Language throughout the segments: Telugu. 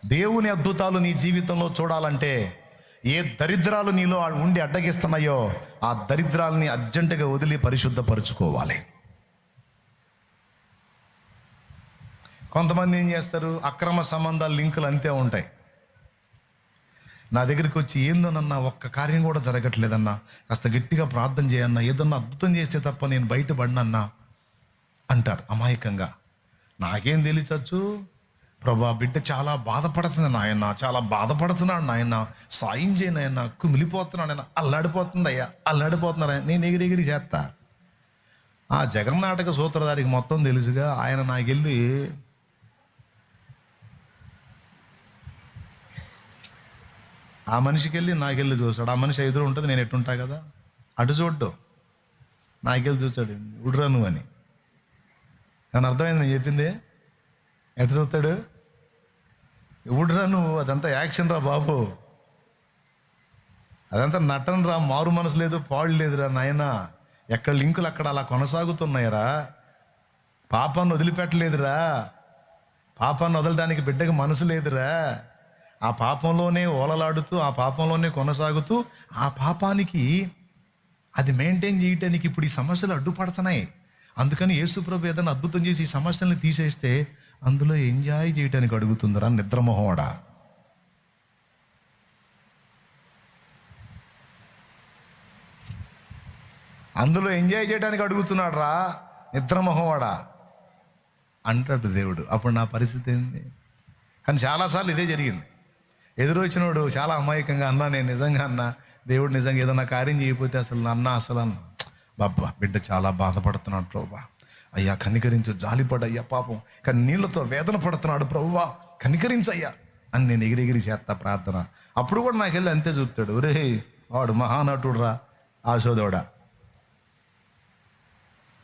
దేవుని అద్భుతాలు నీ జీవితంలో చూడాలంటే ఏ దరిద్రాలు నీలో ఉండి అడ్డగిస్తున్నాయో ఆ దరిద్రాలని అర్జెంటుగా వదిలి పరిశుద్ధపరుచుకోవాలి. కొంతమంది ఏం చేస్తారు, అక్రమ సంబంధాల లింకులు అంతే ఉంటాయి. నా దగ్గరికి వచ్చి ఏందోనన్నా ఒక్క కార్యం కూడా జరగట్లేదన్నా, కాస్త గట్టిగా ప్రార్థన చేయన్నా, ఏదన్నా అద్భుతం చేస్తే తప్ప నేను బయటపడినన్నా అంటారు అమాయకంగా. నాకేం తెలియచచ్చు, ప్రభా బిడ్డ చాలా బాధపడుతుంది నాయన, చాలా బాధపడుతున్నాడు నాయన, సాయం చేయను నాయన, కుమిలిపోతున్నాడు ఆయన, అల్లాడిపోతుంది అయ్యా, అల్లాడిపోతున్నాడు ఆయన. నేను ఎగిరి చేస్తా. ఆ జగన్నాటక సూత్రధారికి మొత్తం తెలుసుగా. ఆయన నాకెళ్ళి ఆ మనిషికి వెళ్ళి నాకెళ్ళి చూస్తాడు. ఆ మనిషి ఎదురు ఉంటుంది, నేను ఎట్టుంటా కదా, అటు చూడ్డు, నాకెళ్ళి చూస్తాడు, ఉడ్రా నువ్వు అని. కానీ అర్థమైంది నేను చెప్పింది. ఎటు చూస్తాడు, ఉడ్రా నువ్వు, అదంతా యాక్షన్ రా బాబు, అదంతా నటన రా, మారు మనసు లేదు, పాడు లేదురా నాయన. ఎక్కడ లింకులు అక్కడ అలా కొనసాగుతున్నాయరా, పాపాన్ని వదిలిపెట్టలేదురా, పాపాన్ని వదలడానికి బిడ్డకి మనసు లేదురా. ఆ పాపంలోనే ఓలలాడుతూ, ఆ పాపంలోనే కొనసాగుతూ, ఆ పాపానికి అది మెయింటైన్ చేయడానికి ఇప్పుడు ఈ సమస్యలు అడ్డుపడుతున్నాయి. అందుకని యేసుప్రభు ఏదైనా అద్భుతం చేసి ఈ సమస్యలను తీసేస్తే అందులో ఎంజాయ్ చేయడానికి అడుగుతుందిరా నిద్రమోహోడా. అందులో ఎంజాయ్ చేయడానికి అడుగుతున్నాడు రా నిద్రమోహవాడా అంటాడు దేవుడు. అప్పుడు నా పరిస్థితి ఏంది? కానీ చాలాసార్లు ఇదే జరిగింది. ఎదురు వచ్చినోడు చాలా అమాయకంగా, అన్నా నేను నిజంగా అన్నా, దేవుడు నిజంగా ఏదన్నా కార్యం చేయకపోతే అసలు అన్న బాబా బిడ్డ చాలా బాధపడుతున్నాడు ప్రభువా, అయ్యా కనికరించు, జాలిపడయ్యా పాపం, కానీ నీళ్ళతో వేదన పడుతున్నాడు ప్రభువా, కనికరించయ్యా అని నేను ఎగిరెగిరి చేస్తా ప్రార్థన. అప్పుడు కూడా నాకు వెళ్ళి అంతే చూస్తాడు, ఒరే వాడు మహానటుడు రా ఆశోదోడా,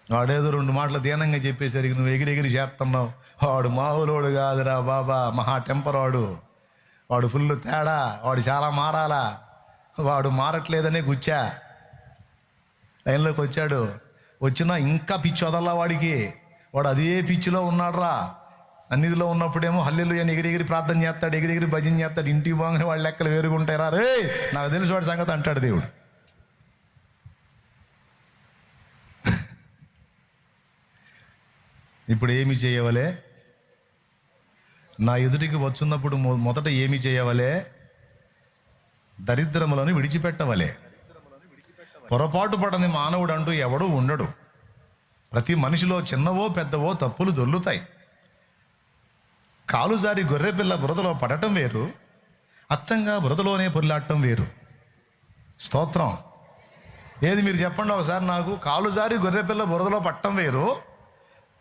వాడేదో రెండు మాటలు దీనంగా చెప్పేసరికి నువ్వు ఎగిరెగిరి చేస్తున్నావు. వాడు మామూలుడు కాదురా బాబా, మహా టెంపర్ వాడు ఫుల్ తేడా, వాడు చాలా మారాలా, వాడు మారట్లేదనే గుచ్చా. లైన్లోకి వచ్చాడు, వచ్చినా ఇంకా పిచ్చి వదల్లా వాడికి, వాడు అదే పిచ్చిలో ఉన్నాడు రా. సన్నిధిలో ఉన్నప్పుడేమో హల్లెలూయా అని ఎగిరెగిరి ప్రార్థన చేస్తాడు, ఎగిరెగిరి భజన చేస్తాడు, ఇంటికి పోగానే వాళ్ళ లెక్కలు వేరుగుంటాయి రా. రే నాకు తెలిసి వాడి సంగతి అంటాడు దేవుడు. ఇప్పుడు ఏమి చేయవలే, నా ఎదుటికి వచ్చున్నప్పుడు మొదట ఏమి చేయవలే, దరిద్రములను విడిచిపెట్టవలే. పొరపాటు పడని మానవుడు అంటూ ఎవడూ ఉండడు. ప్రతి మనిషిలో చిన్నవో పెద్దవో తప్పులు దొర్లుతాయి. కాలు జారి గొర్రెపిల్ల బురదలో పడటం వేరు, అచ్చంగా బురదలోనే పొర్లాడటం వేరు. స్తోత్రం. ఏది మీరు చెప్పండి ఒకసారి నాకు. కాలు జారి గొర్రెపిల్ల బురదలో పట్టడం వేరు,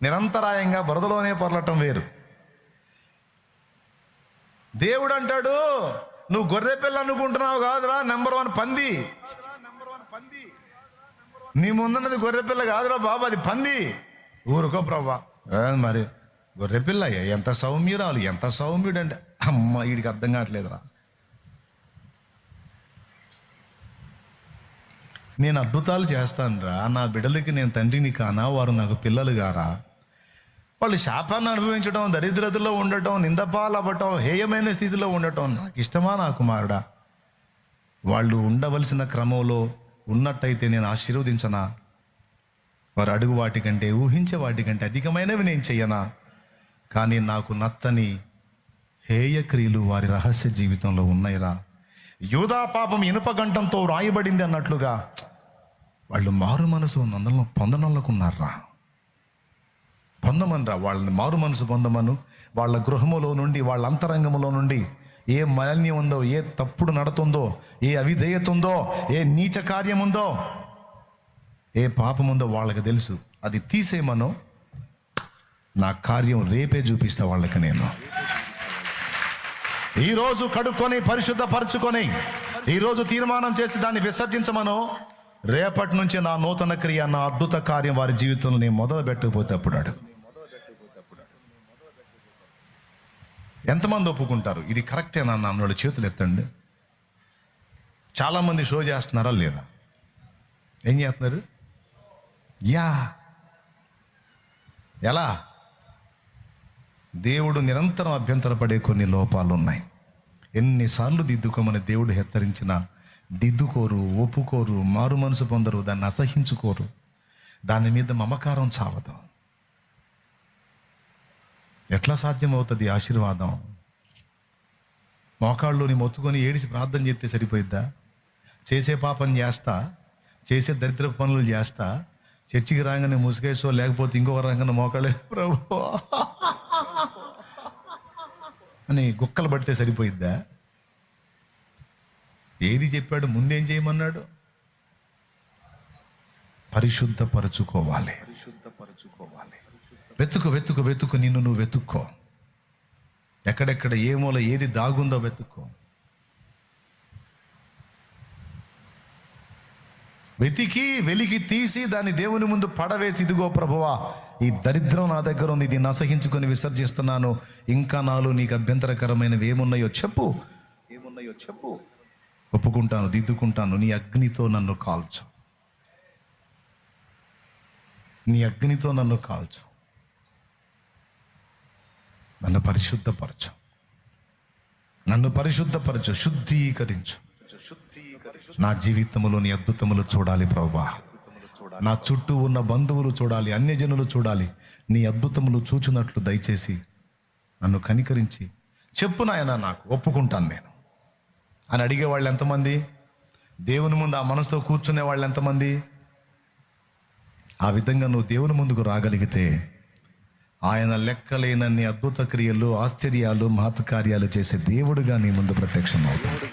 నిరంతరాయంగా బురదలోనే పొరలటం వేరు. దేవుడు అంటాడు, నువ్వు గొర్రెపిల్ల అనుకుంటున్నావు కాదురా, నెంబర్ 1 పంది. నీ ముందున్నది గొర్రెపిల్ల కాదురా బాబు, అది పంది. ఊరుకో ప్రభా. మరి గొర్రెపిల్ల ఎంత సౌమ్యురాలు, ఎంత సౌమ్యుడు అంటే, అమ్మ వీడికి అర్థం కావట్లేదురా. నేను అద్భుతాలు చేస్తానురా, నా బిడ్డలకి నేను తండ్రిని కానా, వారు నాకు పిల్లలు గారా. వాళ్ళు శాపాన్ని అనుభవించడం, దరిద్రతలో ఉండటం, నిందపాలు అవ్వటం, హేయమైన స్థితిలో ఉండటం నాకు ఇష్టమా నా కుమారుడా? వాళ్ళు ఉండవలసిన క్రమంలో ఉన్నట్టయితే నేను ఆశీర్వదించనా? వారు అడుగు వాటికంటే, ఊహించే వాటికంటే అధికమైనవి నేను చెయ్యనా? కానీ నాకు నచ్చని హేయ క్రియలు వారి రహస్య జీవితంలో ఉన్నాయిరా. యూదా పాపం ఇనుప గంటంతో రాయబడింది అన్నట్లుగా వాళ్ళు మారు మనసు పొందననుకున్నారా. పొందమనరా, వాళ్ళని మారు మనసు పొందమను. వాళ్ళ గృహములో నుండి, వాళ్ళ అంతరంగములో నుండి ఏ మాలిన్యం ఉందో, ఏ తప్పుడు నడుతుందో, ఏ అవిధేయత ఉందో, ఏ నీచ కార్యం ఉందో, ఏ పాపం ఉందో వాళ్ళకి తెలుసు. అది తీసేయమను, నా కార్యం రేపే చూపిస్తా వాళ్ళకి. నేను ఈరోజు కడుక్కొని పరిశుద్ధపరచుకొని ఈరోజు తీర్మానం చేసి దాన్ని విసర్జించమను. రేపటి నుంచి నా నూతన క్రియ, నా అద్భుత కార్యం వారి జీవితంలో నేను మొదలు పెట్టకపోతే అప్పుడు అడుగు. ఎంతమంది ఒప్పుకుంటారు ఇది కరెక్టేనా అన్నోళ్ళు చేతులు ఎత్తండి. చాలామంది షో చేస్తున్నారా లేదా? ఏం చేస్తున్నారు? ఎలా దేవుడు నిరంతరం అభ్యంతరపడే కొన్ని లోపాలు ఉన్నాయి. ఎన్నిసార్లు దిద్దుకోమని దేవుడు హెచ్చరించినా దిద్దుకోరు, ఒప్పుకోరు, మారు మనసు పొందరు, దాన్ని అసహించుకోరు. దాని మీద మమకారం చావదు. ఎట్లా సాధ్యమవుతుంది ఆశీర్వాదం? మోకాళ్ళుని మొత్తుకొని ఏడిసి ప్రార్థన చేస్తే సరిపోయిద్దా? చేసే పాపం చేస్తా, చేసే దరిద్ర పనులు చేస్తా, చర్చికి రాగానే ముసుగేసో లేకపోతే ఇంకొక రంగన మోకాళ్ళే ప్రభు అని గుక్కలు పడితే సరిపోయిద్దా? ఏది చెప్పాడు? ముందేం చేయమన్నాడు? పరిశుద్ధపరచుకోవాలి. వెతుకు వెతుకు వెతుకు, నిన్ను నువ్వు వెతుక్కో. ఎక్కడెక్కడ ఏ మూల ఏది దాగుందో వెతుక్కో. వెతికి వెలికి తీసి దాన్ని దేవుని ముందు పడవేసి, ఇదిగో ప్రభువా, ఈ దరిద్రం నా దగ్గర ఉంది, దీన్ని అసహించుకొని విసర్జిస్తున్నాను. ఇంకా నాలో నీకు అభ్యంతరకరమైనవి ఏమున్నాయో చెప్పు. ఒప్పుకుంటాను, దిద్దుకుంటాను. నీ అగ్నితో నన్ను కాల్చు, నీ అగ్నితో నన్ను కాల్చు, నన్ను పరిశుద్ధపరచు, నన్ను పరిశుద్ధపరచు, శుద్ధీకరించు. నా జీవితంలో నీ అద్భుతములు చూడాలి ప్రభువా. నా చుట్టూ ఉన్న బంధువులు చూడాలి, అన్యజనులు చూడాలి. నీ అద్భుతములు చూచున్నట్లు దయచేసి నన్ను కనికరించి చెప్పు నాయనా, నాకు ఒప్పుకుంటాను నేను అని అడిగే వాళ్ళు ఎంతమంది? దేవుని ముందు ఆ మనసుతో కూర్చునే వాళ్ళు ఎంతమంది? ఆ విధంగా నువ్వు దేవుని ముందుకు రాగలిగితే ఆయన లెక్కలేనన్ని అద్భుత క్రియలు, ఆశ్చర్యాలు, మహత్కార్యాలు చేసే దేవుడుగా నీ ముందు ప్రత్యక్షం అవుతాడు.